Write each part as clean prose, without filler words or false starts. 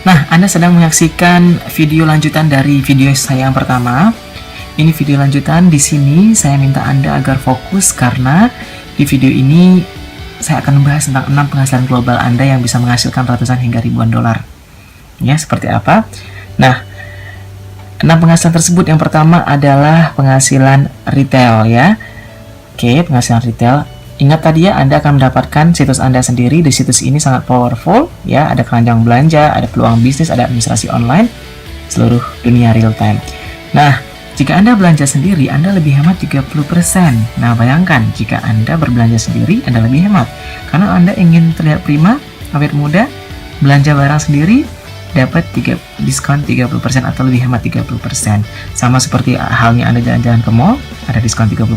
Nah, Anda sedang menyaksikan video lanjutan dari video saya yang pertama. Ini video lanjutan. Di sini saya minta Anda agar fokus karena di video ini saya akan membahas tentang 6 penghasilan global Anda yang bisa menghasilkan ratusan hingga ribuan dolar. Ya, seperti apa? Nah, 6 penghasilan tersebut yang pertama adalah penghasilan retail ya. Oke, penghasilan retail. Ingat tadi ya, Anda akan mendapatkan situs Anda sendiri. Di situs ini sangat powerful ya, ada keranjang belanja, ada peluang bisnis, ada administrasi online, seluruh dunia real time. Nah, jika Anda belanja sendiri, Anda lebih hemat 30%. Nah, bayangkan jika Anda berbelanja sendiri, Anda lebih hemat. Karena Anda ingin terlihat prima, awet muda, belanja barang sendiri, dapat diskon 30% atau lebih hemat 30%. Sama seperti halnya Anda jalan-jalan ke mall, ada diskon 30%,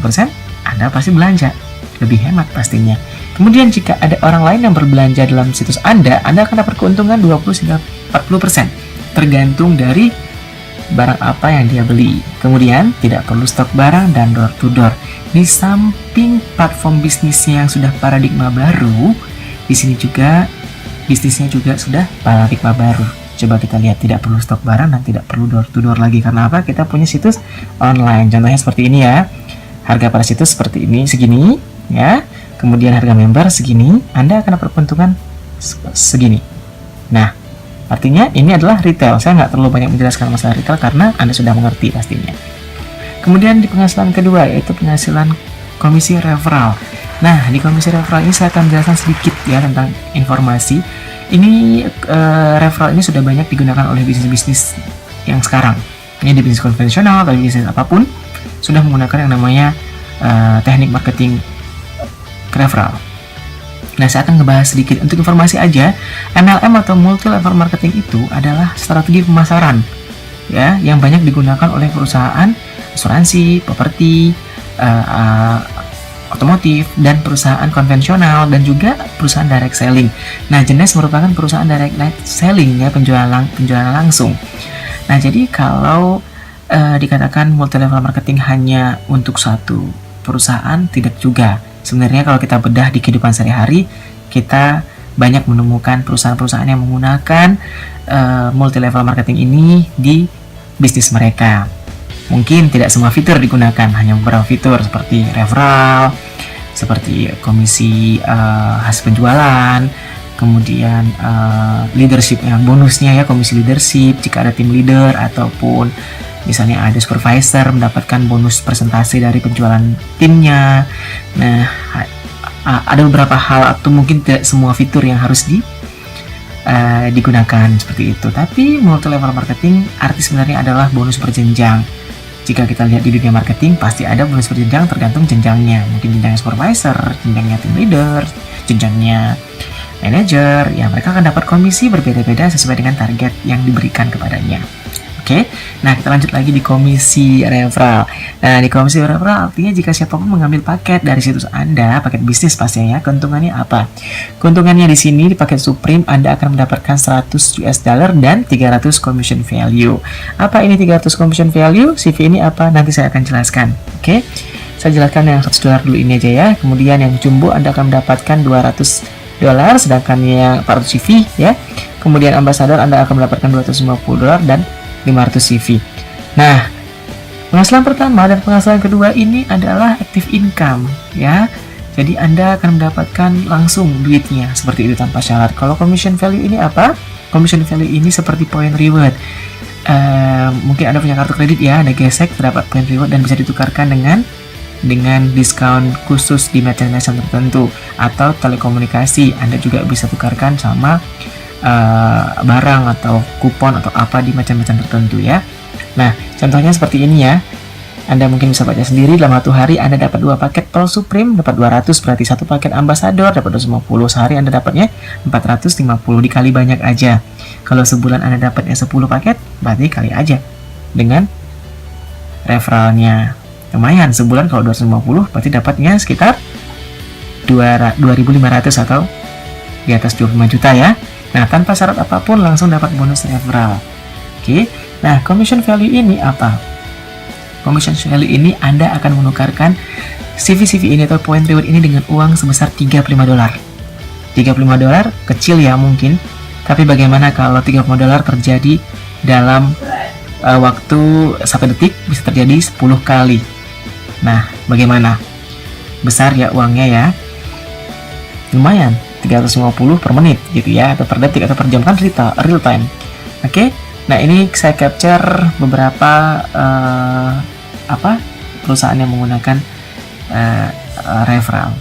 Anda pasti belanja. Lebih hemat pastinya. Kemudian jika ada orang lain yang berbelanja dalam situs Anda akan dapat keuntungan 20-40%. Tergantung dari barang apa yang dia beli. Kemudian tidak perlu stok barang dan door to door. Di samping platform bisnisnya yang sudah paradigma baru, di sini juga bisnisnya juga sudah paradigma baru. Coba kita lihat, tidak perlu stok barang dan tidak perlu door to door lagi. Karena apa? Kita punya situs online. Contohnya seperti ini ya. Harga pada situs seperti ini, segini ya. Kemudian harga member segini, Anda akan dapat keuntungan segini. Nah, artinya ini adalah retail. Saya nggak terlalu banyak menjelaskan masalah retail karena Anda sudah mengerti pastinya. Kemudian di penghasilan kedua yaitu penghasilan komisi referral. Nah, di komisi referral ini saya akan menjelaskan sedikit ya tentang informasi. Ini referral ini sudah banyak digunakan oleh bisnis-bisnis yang sekarang. Ini di bisnis konvensional atau bisnis apapun sudah menggunakan yang namanya teknik marketing referral. Nah, saya akan ngebahas sedikit untuk informasi aja. MLM atau multi level marketing itu adalah strategi pemasaran ya yang banyak digunakan oleh perusahaan asuransi, properti, otomotif, dan perusahaan konvensional dan juga perusahaan direct selling. Nah, jenis merupakan perusahaan direct selling ya, penjualan langsung. Nah, jadi kalau dikatakan multi level marketing hanya untuk satu perusahaan, tidak juga. Sebenarnya kalau kita bedah di kehidupan sehari-hari, kita banyak menemukan perusahaan-perusahaan yang menggunakan multi level marketing ini di bisnis mereka. Mungkin tidak semua fitur digunakan, hanya beberapa fitur seperti referral, seperti komisi hasil penjualan, kemudian leadership yang bonusnya ya, komisi leadership jika ada tim leader, ataupun misalnya ada supervisor mendapatkan bonus persentase dari penjualan timnya. Nah, ada beberapa hal atau mungkin tidak semua fitur yang harus digunakan seperti itu. Tapi multi level marketing arti sebenarnya adalah bonus berjenjang. Jika kita lihat di dunia marketing, pasti ada bonus berjenjang tergantung jenjangnya. Mungkin jenjangnya supervisor, jenjangnya team leader, jenjangnya manager. Ya, mereka akan dapat komisi berbeda-beda sesuai dengan target yang diberikan kepadanya. Oke, nah kita lanjut lagi di komisi referral. Nah, di komisi referral artinya jika siapapun mengambil paket dari situs Anda, paket bisnis pastinya, keuntungannya apa? Keuntungannya di sini di paket Supreme Anda akan mendapatkan 100 US dollar dan 300 commission value. Apa ini 300 commission value? CV ini apa? Nanti saya akan jelaskan. Oke, saya jelaskan yang 100 dolar dulu ini aja ya. Kemudian yang jumbo Anda akan mendapatkan 200 dolar, sedangkan yang 400 CV ya. Kemudian ambassador Anda akan mendapatkan 250 dolar dan 500 CV. Nah, penghasilan pertama dan penghasilan kedua ini adalah active income ya. Jadi Anda akan mendapatkan langsung duitnya seperti itu tanpa syarat. Kalau commission value ini apa? Commission value ini seperti point reward. Mungkin Anda punya kartu kredit ya, Anda gesek terdapat point reward dan bisa ditukarkan dengan diskon khusus di merchant-merchant tertentu, atau telekomunikasi Anda juga bisa tukarkan sama barang atau kupon atau apa di macam-macam tertentu ya. Nah, contohnya seperti ini ya. Anda mungkin bisa baca sendiri. Dalam satu hari Anda dapat 2 paket Pearl Supreme, dapat 200, berarti 1 paket Ambassador dapat 250. Sehari Anda dapatnya 450, dikali banyak aja. Kalau sebulan Anda dapatnya 10 paket, berarti kali aja dengan referralnya. Lumayan, sebulan kalau 250 berarti dapatnya sekitar 2.500 atau di atas 25 juta ya. Nah, tanpa syarat apapun langsung dapat bonus referral. Oke. Nah, commission value ini apa? Commission value ini Anda akan menukarkan CV-CV ini atau point reward ini dengan uang sebesar $35. $35 kecil ya mungkin, Tapi bagaimana kalau 30 dolar terjadi dalam waktu 1 detik, bisa terjadi 10 kali. Nah, bagaimana? Besar ya uangnya ya. Lumayan, 350 per menit gitu ya, atau per detik atau per jam, kan real time. Oke. Nah, ini saya capture beberapa perusahaan yang menggunakan referral.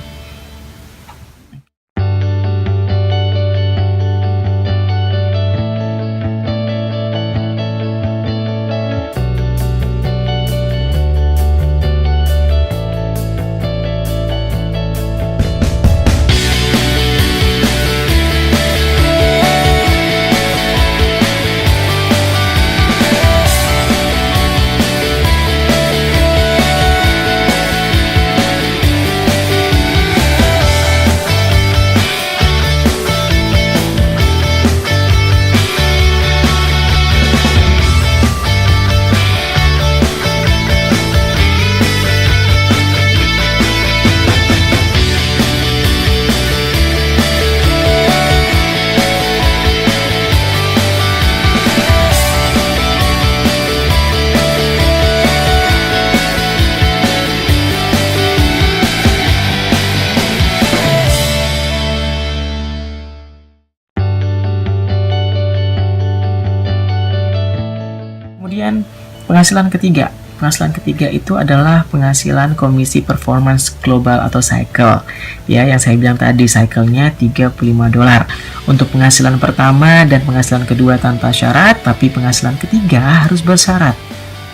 Kemudian penghasilan ketiga itu adalah penghasilan komisi performance global atau cycle. Ya, yang saya bilang tadi cycle-nya 35 dolar. Untuk penghasilan pertama dan penghasilan kedua tanpa syarat, tapi penghasilan ketiga harus bersyarat.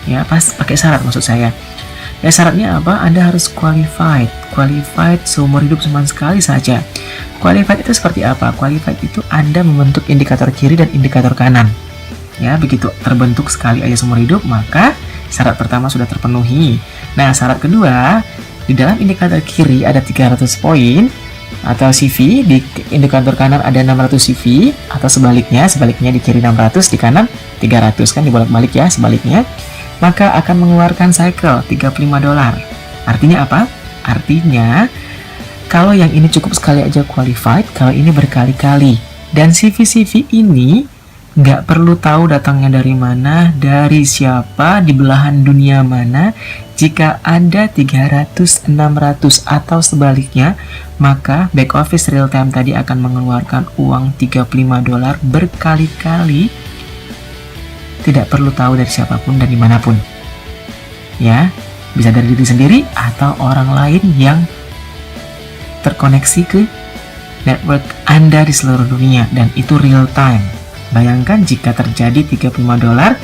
Ya, pakai syarat maksud saya. Ya, syaratnya apa? Anda harus qualified seumur hidup cuma sekali saja. Qualified itu seperti apa? Qualified itu Anda membentuk indikator kiri dan indikator kanan. Ya, begitu terbentuk sekali aja seumur hidup, maka syarat pertama sudah terpenuhi. Nah, syarat kedua, di dalam indikator kiri ada 300 poin atau CV, di indikator kanan ada 600 CV, atau sebaliknya di kiri 600, di kanan 300, kan dibolak-balik ya, sebaliknya. Maka akan mengeluarkan cycle 35 dolar. Artinya apa? Artinya kalau yang ini cukup sekali aja qualified, kalau ini berkali-kali. Dan CV-CV ini nggak perlu tahu datangnya dari mana, dari siapa, di belahan dunia mana. Jika ada 300, 600 atau sebaliknya, maka back office real time tadi akan mengeluarkan uang 35 dolar berkali-kali. Tidak perlu tahu dari siapapun dan dimanapun. Ya, bisa dari diri sendiri atau orang lain yang terkoneksi ke network Anda di seluruh dunia, dan itu real time. Bayangkan jika terjadi 35 dolar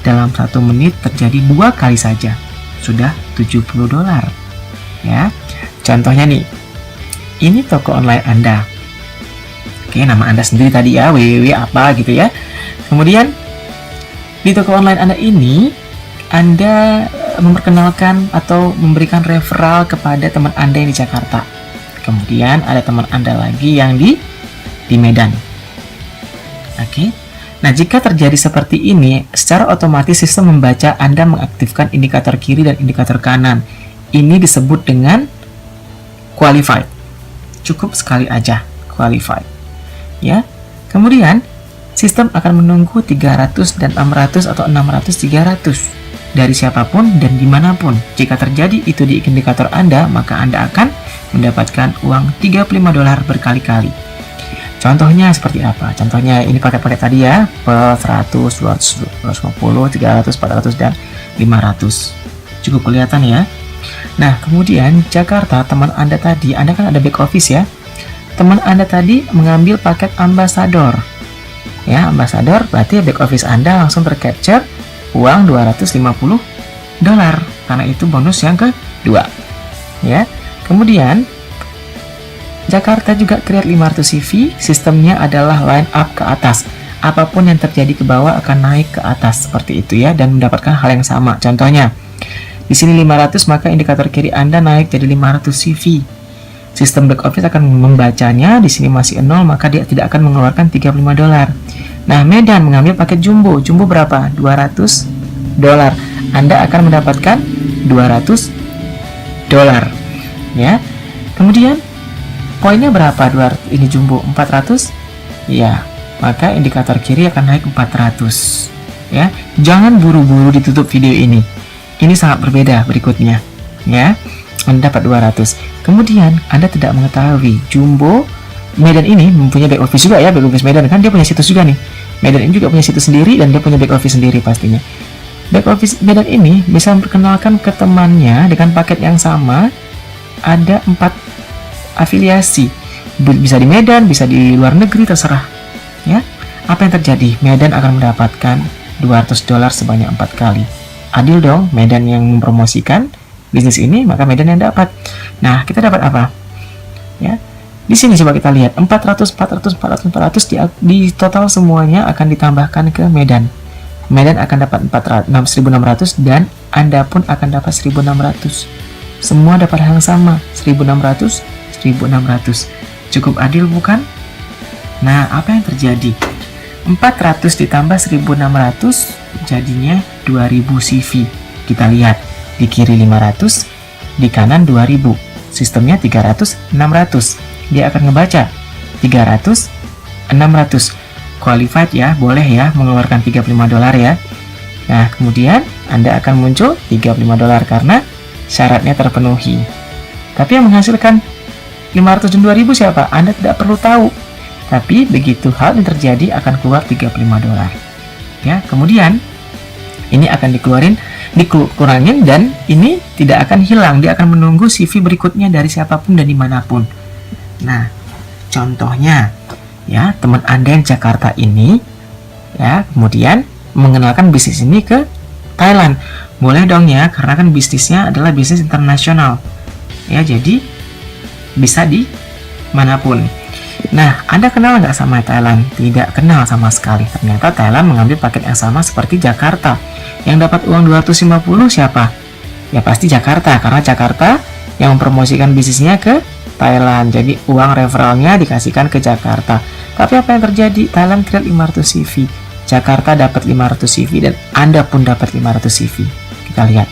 dalam 1 menit terjadi 2 kali saja, sudah 70 dolar. Ya, contohnya nih, ini toko online Anda. Oke, nama Anda sendiri tadi ya, www apa gitu ya. Kemudian di toko online Anda ini, Anda memperkenalkan atau memberikan referral kepada teman Anda yang di Jakarta. Kemudian ada teman Anda lagi yang di Medan. Oke. Nah, jika terjadi seperti ini, secara otomatis sistem membaca Anda mengaktifkan indikator kiri dan indikator kanan. Ini disebut dengan qualified. Cukup sekali aja qualified. Ya. Kemudian sistem akan menunggu 300 dan 600 atau 600 300 dari siapapun dan dimanapun. Jika terjadi itu di indikator Anda, maka Anda akan mendapatkan uang 35 dolar berkali-kali. Contohnya seperti apa? Contohnya ini paket-paket tadi ya, per 100, 200, 250, 300, 400, dan 500. Cukup kelihatan ya. Nah, kemudian Jakarta, teman Anda tadi, Anda kan ada back office ya. Teman Anda tadi mengambil paket ambassador. Ya, ambassador berarti back office Anda langsung tercapture uang 250 dolar. Karena itu bonus yang kedua. Ya. Kemudian Jakarta juga create 500 CV, sistemnya adalah line up ke atas. Apapun yang terjadi ke bawah akan naik ke atas seperti itu ya, dan mendapatkan hal yang sama. Contohnya, di sini 500, maka indikator kiri Anda naik jadi 500 CV. Sistem back office akan membacanya, di sini masih 0, maka dia tidak akan mengeluarkan 35 dolar. Nah, Medan mengambil paket jumbo. Jumbo berapa? 200 dolar. Anda akan mendapatkan 200 dolar. Ya. Kemudian poinnya berapa? 200, ini jumbo 400. Ya, maka indikator kiri akan naik 400. Ya, jangan buru-buru ditutup video ini. Ini sangat berbeda berikutnya. Ya, Anda dapat 200. Kemudian Anda tidak mengetahui Jumbo Medan ini mempunyai back office juga ya, back office Medan kan dia punya situs juga nih. Medan ini juga punya situs sendiri dan dia punya back office sendiri pastinya. Back office Medan ini bisa memperkenalkan ke temannya dengan paket yang sama. Ada 4 afiliasi. Bisa di Medan, bisa di luar negeri, terserah. Ya, apa yang terjadi? Medan akan mendapatkan $200 sebanyak 4 kali. Adil dong, Medan yang mempromosikan bisnis ini, maka Medan yang dapat. Nah, kita dapat apa? Ya, di sini coba kita lihat 400 di total semuanya akan ditambahkan ke Medan. Medan akan dapat 1.600 dan Anda pun akan dapat 1.600. Semua dapat hal yang sama, 1.600, 1.600. Cukup adil bukan? Nah, apa yang terjadi? 400 ditambah 1.600 jadinya 2.000 CV. Kita lihat, di kiri 500, di kanan 2.000. Sistemnya 300, 600. Dia akan ngebaca 300, 600. Qualified ya, boleh ya mengeluarkan $35 ya. Nah, kemudian Anda akan muncul $35 karena syaratnya terpenuhi. Tapi yang menghasilkan 500 dan 2.000 siapa? Anda tidak perlu tahu. Tapi begitu hal yang terjadi akan keluar $35. Ya, kemudian ini akan dikurangin dan ini tidak akan hilang. Dia akan menunggu CV berikutnya dari siapapun dan dimanapun. Nah, contohnya ya, teman Anda yang Jakarta ini ya, kemudian mengenalkan bisnis ini ke Thailand. Boleh dong ya, karena kan bisnisnya adalah bisnis internasional. Ya, jadi bisa di manapun. Nah, Anda kenal nggak sama Thailand? Tidak kenal sama sekali. Ternyata Thailand mengambil paket yang sama seperti Jakarta. Yang dapat uang 250 siapa? Ya pasti Jakarta, karena Jakarta yang mempromosikan bisnisnya ke Thailand. Jadi uang referralnya dikasihkan ke Jakarta. Tapi apa yang terjadi? Thailand create 500 CV. Jakarta dapat 500 CV dan Anda pun dapat 500 CV. Kita lihat.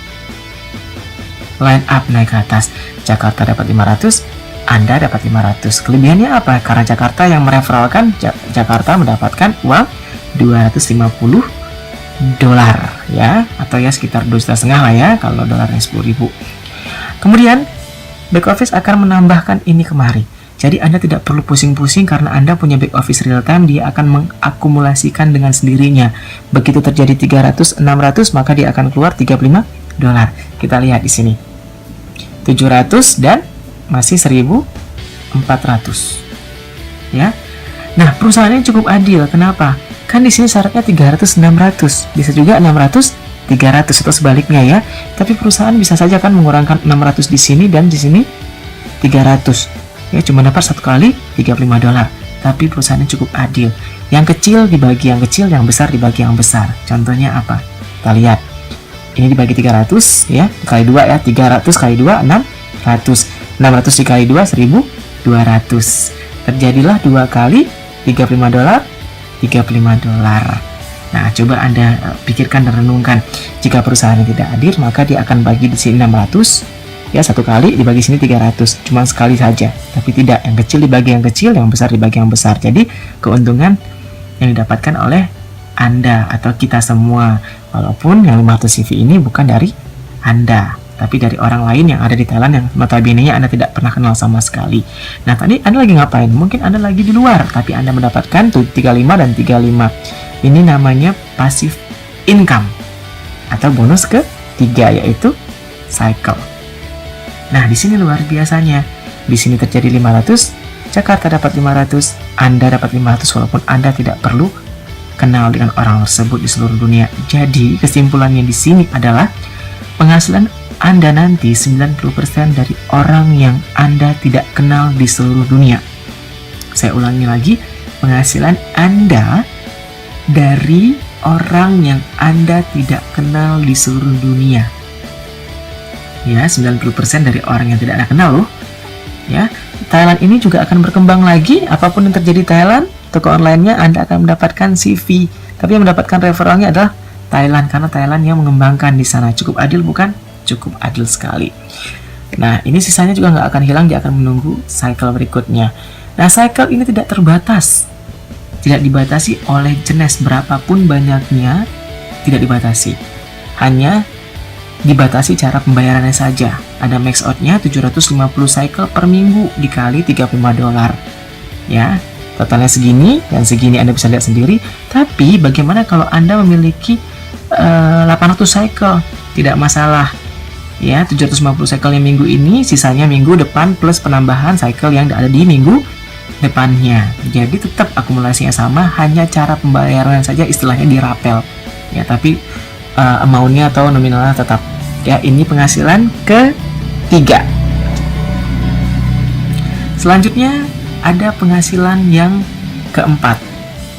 Line up naik ke atas. Jakarta dapat 500, Anda dapat 500. Kelebihannya apa? Karena Jakarta yang mereferalkan, Jakarta mendapatkan uang $250 ya, atau ya sekitar 2,5 lah ya kalau dolarnya 10.000. Kemudian back office akan menambahkan ini kemari. Jadi Anda tidak perlu pusing-pusing karena Anda punya back office real time, dia akan mengakumulasikan dengan sendirinya. Begitu terjadi 300, 600, maka dia akan keluar $35. Kita lihat di sini. 700 dan masih 1.400. Ya. Nah, perusahaannya cukup adil. Kenapa? Kan di sini syaratnya 300, 600. Bisa juga 600, 300 atau sebaliknya ya. Tapi perusahaan bisa saja kan mengurangkan 600 di sini dan di sini 300. Ya, cuma dapat satu kali $35. Tapi perusahaannya cukup adil. Yang kecil dibagi yang kecil, yang besar dibagi yang besar. Contohnya apa? Kita lihat. Ini dibagi 300 ya, kali 2 ya. 300 kali 2 600. 600 dikali 2 1.200. Terjadilah 2 kali $35. Nah, coba Anda pikirkan dan renungkan. Jika perusahaan tidak adil, maka dia akan bagi di sini 600 ya, satu kali dibagi sini 300, cuma sekali saja. Tapi tidak, yang kecil dibagi yang kecil, yang besar dibagi yang besar. Jadi keuntungan yang didapatkan oleh Anda atau kita semua, walaupun yang 500 CV ini bukan dari Anda, tapi dari orang lain yang ada di Thailand yang notabene-nya Anda tidak pernah kenal sama sekali. Nah, tadi Anda lagi ngapain? Mungkin Anda lagi di luar, tapi Anda mendapatkan tuh 35 dan 35. Ini namanya passive income atau bonus ketiga, yaitu cycle. Nah, di sini luar biasanya. Di sini terjadi 500, Jakarta dapat 500, Anda dapat 500 walaupun Anda tidak perlu kenal dengan orang tersebut di seluruh dunia. Jadi, kesimpulannya di sini adalah penghasilan Anda nanti 90% dari orang yang Anda tidak kenal di seluruh dunia. Saya ulangi lagi, penghasilan Anda dari orang yang Anda tidak kenal di seluruh dunia. Ya, 90% dari orang yang tidak Anda kenal loh. Ya, Thailand ini juga akan berkembang lagi. Apapun yang terjadi di Thailand, toko online-nya Anda akan mendapatkan CV. Tapi yang mendapatkan referralnya adalah Thailand, karena Thailand yang mengembangkan di sana. Cukup adil bukan? Cukup adil sekali. Nah, ini sisanya juga nggak akan hilang, dia akan menunggu cycle berikutnya. Nah, cycle ini tidak terbatas. Tidak dibatasi oleh jenis, berapapun banyaknya tidak dibatasi. Hanya dibatasi cara pembayarannya saja. Ada max out-nya 750 cycle per minggu dikali $35. Ya, totalnya segini dan segini Anda bisa lihat sendiri. Tapi bagaimana kalau Anda memiliki 800 cycle? Tidak masalah. Ya, 750 cycle yang minggu ini, sisanya minggu depan plus penambahan cycle yang ada di minggu depannya. Jadi tetap akumulasinya sama, hanya cara pembayaran saja istilahnya dirapel. Ya, tapi amount-nya atau nominalnya tetap. Ya, ini penghasilan ketiga. Selanjutnya ada penghasilan yang keempat.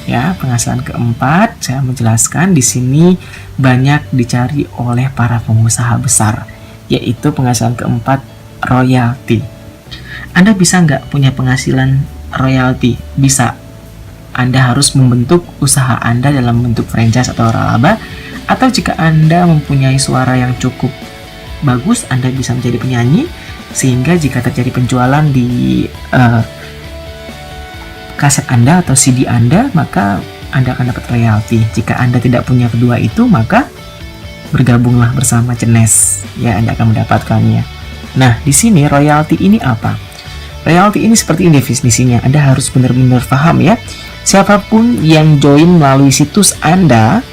Ya, penghasilan keempat saya menjelaskan di sini banyak dicari oleh para pengusaha besar, yaitu penghasilan keempat, royalti. Anda bisa nggak punya penghasilan royalti? Bisa. Anda harus membentuk usaha Anda dalam bentuk franchise atau waralaba, atau jika Anda mempunyai suara yang cukup bagus, Anda bisa menjadi penyanyi, sehingga jika terjadi penjualan di kaset Anda atau CD Anda, maka Anda akan dapat royalti. Jika Anda tidak punya kedua itu, maka bergabunglah bersama Jenes, ya, Anda akan mendapatkannya. Nah, di sini royalti ini apa? Royalti ini seperti ini definisinya. Anda harus benar-benar paham, ya. Siapapun yang join melalui situs Anda,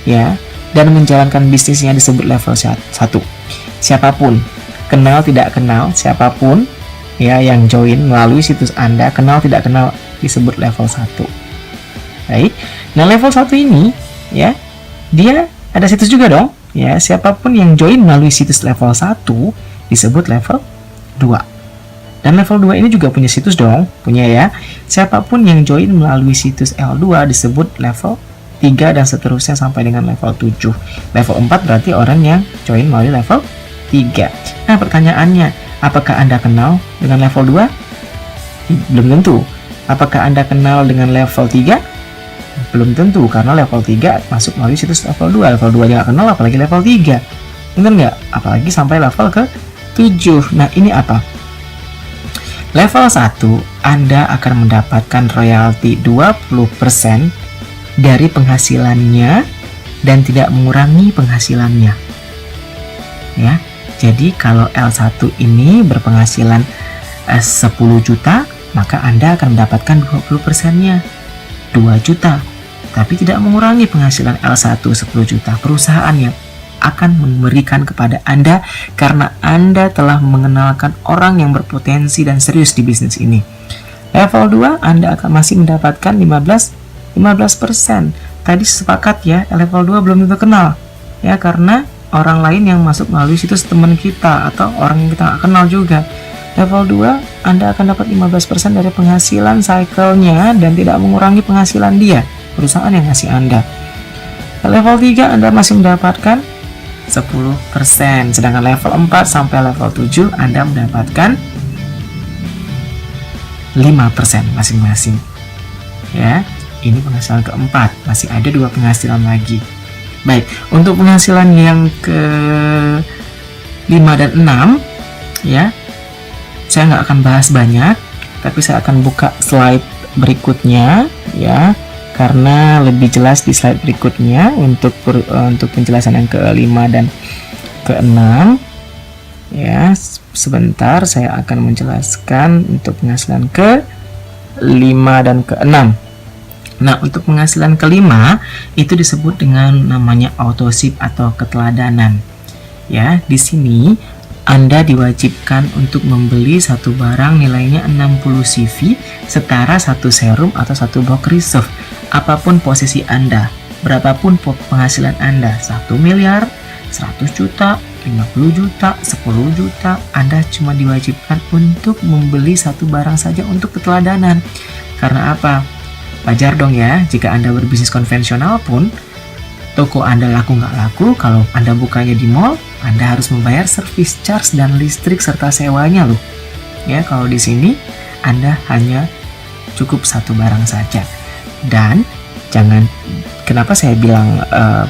ya, dan menjalankan bisnisnya disebut level 1. Siapapun, kenal tidak kenal, siapapun ya yang join melalui situs Anda, kenal tidak kenal, disebut level 1. Baik. Nah, level 1 ini, ya, dia ada situs juga dong. Ya, siapapun yang join melalui situs level 1 disebut level 2. Dan level 2 ini juga punya situs dong, punya ya. Siapapun yang join melalui situs L2 disebut level 3 dan seterusnya sampai dengan level 7. Level 4 berarti orang yang join melalui level 3. Nah, pertanyaannya, apakah Anda kenal dengan level 2? Belum tentu. Apakah Anda kenal dengan level 3? Belum tentu, karena level 3 masuk melalui situs level 2. Level 2 aja nggak kenal, apalagi level 3. Bener nggak? Apalagi sampai level ke 7. Nah, ini apa? Level 1, Anda akan mendapatkan royalti 20% dari penghasilannya dan tidak mengurangi penghasilannya. Ya, jadi kalau L1 ini berpenghasilan 10 juta, maka Anda akan mendapatkan 20%-nya, 2 juta. Tapi tidak mengurangi penghasilan L1 10 juta. Perusahaan yang akan memberikan kepada Anda karena Anda telah mengenalkan orang yang berpotensi dan serius di bisnis ini. Level 2, Anda akan masih mendapatkan 15%. Tadi sepakat ya, level 2 belum tentu kenal. Ya, karena orang lain yang masuk melalui situs teman kita atau orang yang kita nggak kenal juga. Level 2, Anda akan dapat 15% dari penghasilan cycle-nya dan tidak mengurangi penghasilan dia, perusahaan yang ngasih Anda. Level 3, Anda masih mendapatkan 10%, sedangkan level 4 sampai level 7 Anda mendapatkan 5% masing-masing. Ya, ini penghasilan keempat, masih ada 2 penghasilan lagi. Baik, untuk penghasilan yang ke 5 dan 6, ya, saya nggak akan bahas banyak, tapi saya akan buka slide berikutnya, ya, karena lebih jelas di slide berikutnya untuk penjelasan yang ke-5 dan ke-6. Ya, sebentar saya akan menjelaskan untuk penghasilan ke-5 dan ke-6. Nah, untuk penghasilan ke-5 itu disebut dengan namanya autoship atau keteladanan. Ya, di sini Anda diwajibkan untuk membeli satu barang nilainya 60 CV setara satu serum atau satu box reserve. Apapun posisi Anda, berapapun penghasilan Anda, 1 miliar, 100 juta, 50 juta, 10 juta, Anda cuma diwajibkan untuk membeli satu barang saja untuk keteladanan. Karena apa? Wajar dong ya, jika Anda berbisnis konvensional pun, toko Anda laku nggak laku, kalau Anda bukanya di mall, Anda harus membayar service charge dan listrik serta sewanya loh. Ya, kalau di sini Anda hanya cukup satu barang saja. Dan jangan, kenapa saya bilang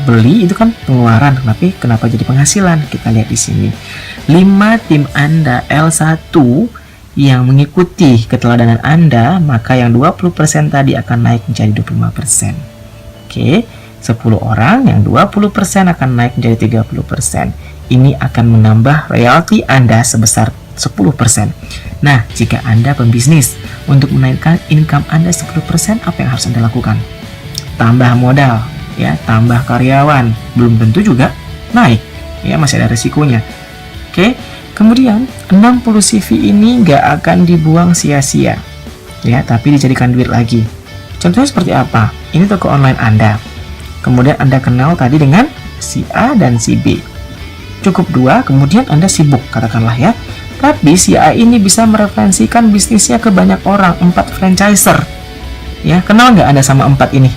beli itu kan pengeluaran, tapi kenapa jadi penghasilan? Kita lihat di sini. 5 tim Anda L1 yang mengikuti keteladanan Anda, maka yang 20% tadi akan naik menjadi 25%. Oke, 10 orang yang 20% akan naik menjadi 30%. Ini akan menambah royalti Anda sebesar 10%. Nah, jika Anda pembisnis, untuk menaikkan income Anda 10%, apa yang harus Anda lakukan? Tambah modal, ya, tambah karyawan. Belum tentu juga naik, ya, masih ada resikonya. Oke, kemudian 60 CV ini nggak akan dibuang sia-sia, ya, tapi dijadikan duit lagi. Contohnya seperti apa? Ini toko online Anda. Kemudian Anda kenal tadi dengan si A dan si B. Cukup 2, kemudian Anda sibuk, katakanlah ya. Tapi si A ini bisa mereferensikan bisnisnya ke banyak orang, 4 franchiser. Ya, kenal nggak Anda sama 4 ini?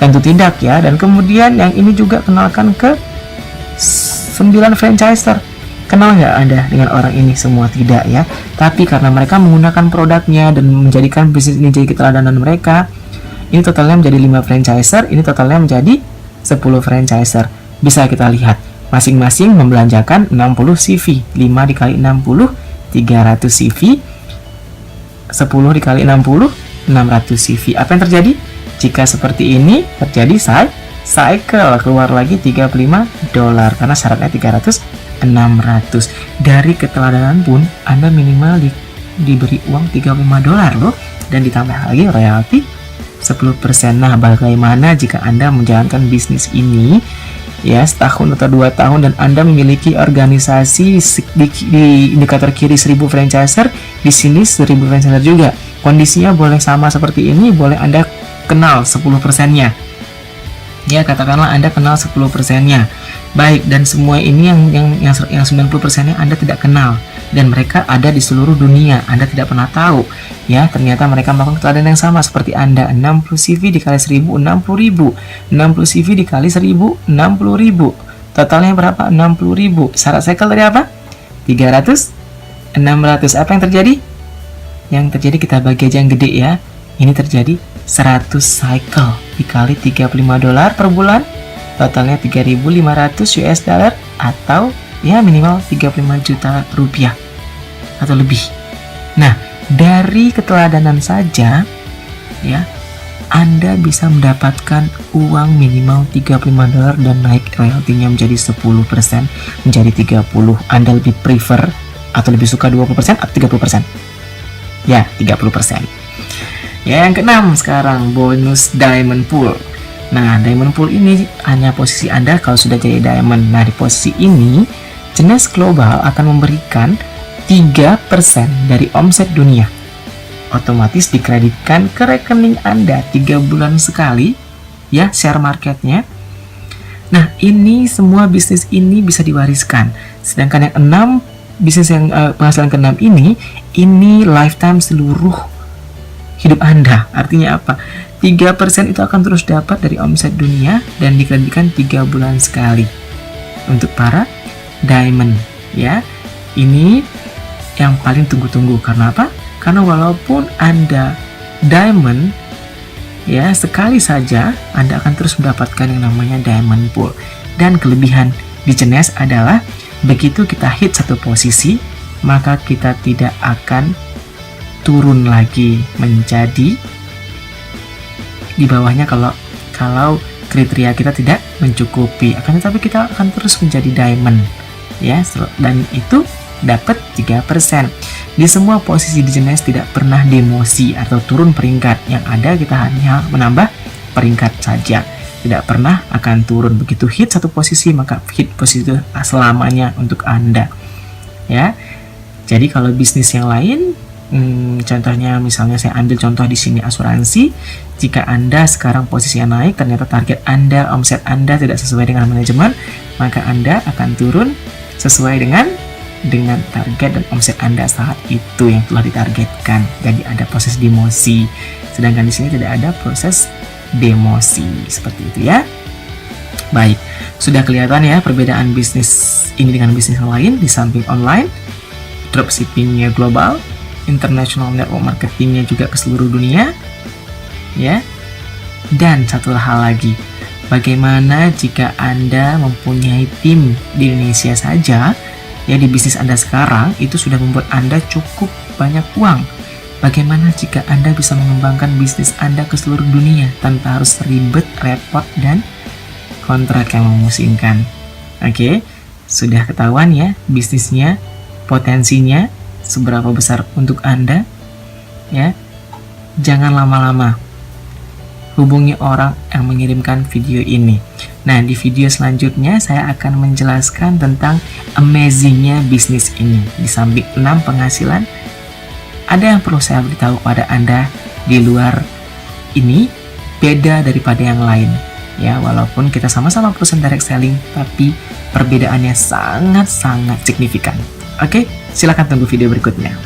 Tentu tidak ya. Dan kemudian yang ini juga kenalkan ke 9 franchiser. Kenal nggak Anda dengan orang ini? Semua tidak ya. Tapi karena mereka menggunakan produknya dan menjadikan bisnis ini jadi keteladanan mereka, ini totalnya menjadi 5 franchiser, ini totalnya menjadi 10 franchiser. Bisa kita lihat, masing-masing membelanjakan 60 CV. 5 dikali 60, 300 CV. 10 dikali 60, 600 CV. Apa yang terjadi? Jika seperti ini, terjadi cycle. Keluar lagi $35, karena syaratnya 300, 600. Dari keteladanan pun, Anda minimal diberi uang $35 loh. Dan ditambah lagi royalti 10%. Nah, bagaimana jika Anda menjalankan bisnis ini ya setahun atau 2 tahun dan Anda memiliki organisasi di indikator kiri 1000 franchiser, di sini 1000 franchiser juga. Kondisinya boleh sama seperti ini, boleh Anda kenal 10%-nya. Ya, katakanlah Anda kenal 10%-nya. Baik, dan semua ini yang 90%-nya Anda tidak kenal dan mereka ada di seluruh dunia. Anda tidak pernah tahu. Ya, ternyata mereka melakukan keteladanan yang sama seperti Anda. 60 CV dikali 1000, 60.000. 60 CV dikali 1000, 60.000. Totalnya berapa? 60.000. Syarat cycle tadi apa? 300, 600. Apa yang terjadi? Yang terjadi kita bagi aja yang gede ya. Ini terjadi 100 cycle dikali $35 per bulan. Totalnya 3.500 US dollar atau ya minimal 35 juta rupiah atau lebih. Nah, dari keteladanan saja ya Anda bisa mendapatkan uang minimal $35 dan naik royaltinya menjadi 10%, menjadi 30%. Anda lebih prefer atau lebih suka 20% atau 30%? Ya, 30%. Ya, yang keenam sekarang bonus diamond pool. Nah, diamond pool ini hanya posisi Anda kalau sudah jadi diamond. Nah, di posisi ini, Jenes Global akan memberikan 3% dari omset dunia. Otomatis dikreditkan ke rekening Anda 3 bulan sekali, ya, share marketnya. Nah, ini semua bisnis ini bisa diwariskan. Sedangkan yang 6, bisnis yang penghasilan ke-6 ini lifetime seluruh hidup Anda. Artinya apa? 3% itu akan terus dapat dari omset dunia dan dikreditkan 3 bulan sekali untuk para diamond ya. Ini yang paling tunggu-tunggu. Karena apa? Karena walaupun Anda diamond ya, sekali saja Anda akan terus mendapatkan yang namanya diamond pool. Dan kelebihan di Jenes adalah begitu kita hit satu posisi, maka kita tidak akan turun lagi menjadi di bawahnya kalau kriteria kita tidak mencukupi. Akan tetapi kita akan terus menjadi diamond ya, dan itu dapat 3%. Di semua posisi di Jenes tidak pernah demosi atau turun peringkat. Yang ada kita hanya menambah peringkat saja. Tidak pernah akan turun. Begitu hit satu posisi, maka hit posisi itu selamanya untuk Anda. Ya. Jadi kalau bisnis yang lain, contohnya misalnya saya ambil contoh di sini asuransi. Jika Anda sekarang posisinya naik, ternyata target Anda, omset Anda tidak sesuai dengan manajemen, maka Anda akan turun sesuai dengan target dan omset Anda saat itu yang telah ditargetkan. Jadi ada proses demosi. Sedangkan di sini tidak ada proses demosi. Seperti itu ya. Baik, sudah kelihatan ya perbedaan bisnis ini dengan bisnis yang lain. Di samping online, dropshippingnya global, international network marketingnya juga ke seluruh dunia ya. Dan satu hal lagi, bagaimana jika Anda mempunyai tim di Indonesia saja ya di bisnis Anda sekarang itu sudah membuat Anda cukup banyak uang. Bagaimana jika Anda bisa mengembangkan bisnis Anda ke seluruh dunia tanpa harus ribet, repot, dan kontrak yang memusingkan? Oke, sudah ketahuan ya bisnisnya, potensinya seberapa besar untuk Anda? Ya, jangan lama-lama. Hubungi orang yang mengirimkan video ini. Nah, di video selanjutnya saya akan menjelaskan tentang amazingnya bisnis ini. Di samping 6 penghasilan, ada yang perlu saya beritahu pada Anda di luar ini beda daripada yang lain. Ya, walaupun kita sama-sama perusahaan direct selling, tapi perbedaannya sangat-sangat signifikan. Oke, silakan tunggu video berikutnya.